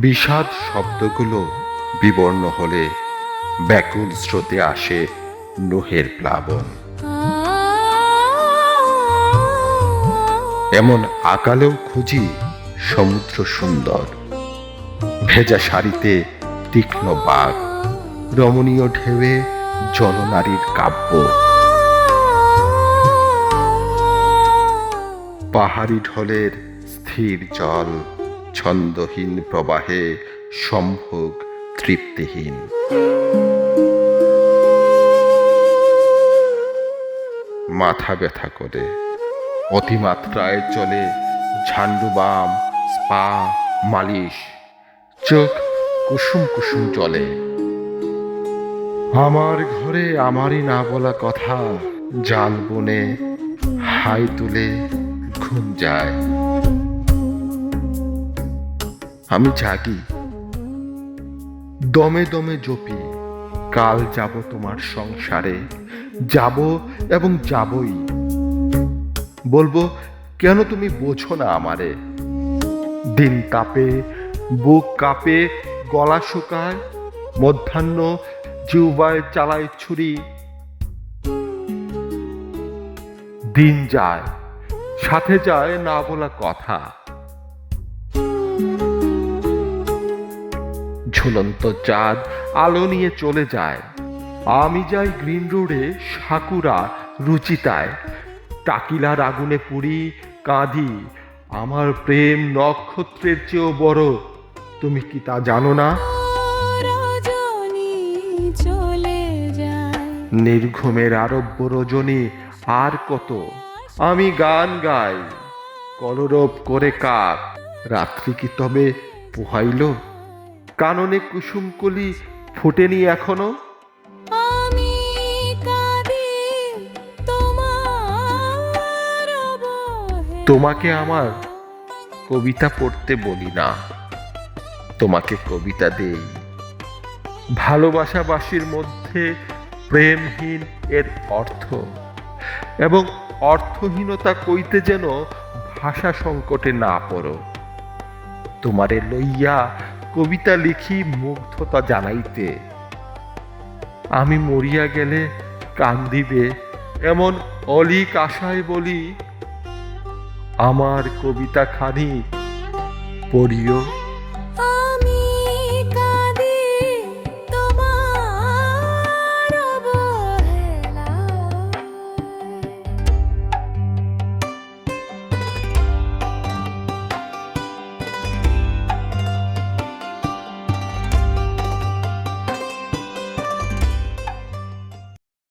বিষাদ শব্দগুলো বিবর্ণ হলে ব্যাকুল স্রোতে আসে নোহের প্লাবন। এমন আকালেও খুঁজি সমুদ্র সুন্দর, ভেজা শাড়িতে তীক্ষ্ণ বাঘ, রমণীয় ঢেউয়ে জলনারীর কাব্য। পাহাড়ি ঢলের স্থির জল ছন্দহীন প্রবাহে সম্ভোগ তৃপ্তিহীন। মাথা ব্যথা করে অতিমাত্রায় চলে ঝান্ডুবাম, স্পা, মালিশ, চোখ কুসুম কুসুম জলে। আমার ঘরে আমারই না বলা কথা জাল বনে হাই তুলে ঘুম যায়। আমি জাগি, দমে দমে জপি, কাল যাব তোমার সংসারে, যাব এবং যাবই। বলবো কেন তুমি বোঝো না আমারে। দিন তাপে বুক কাঁপে, গলা শুকায়, মধ্যাহ্ন জিহ্বায় চালায় ছুরি। দিন যায়, সাথে যায় না বলা কথা। ঝুলন্ত চাঁদ আলো নিয়ে চলে যায়। আমি যাই গ্রিন রোডে সাকুরা রুচিতায়, টাকিলার আগুনে পুড়ি, কাঁদি। আমার প্রেম নক্ষত্রের চেয়েও বড়, তুমি কি তা জানো না? নির্ঘুমের আরব্য রজনী আর কত। আমি গান গাই, কলরব করে কাক। রাত্রি কি তবে পোহাইল? কাননে কুসুমকলি ফোটেনি এখনো? তোমাকে আমার কবিতা পড়তে বলি না, তোমাকে কবিতা দেই। ভালোবাসাবাসীর মধ্যে প্রেমহীন এর অর্থ, এবং অর্থহীনতা কইতে যেন ভাষা সংকটে না পড়ো। তোমারে লইয়া কবিতা লিখি মুগ্ধতা জানাইতে। আমি মরিয়া গেলে কান্দিবে এমন অলিক আশায় বলি, আমার কবিতা খানি পড়িও।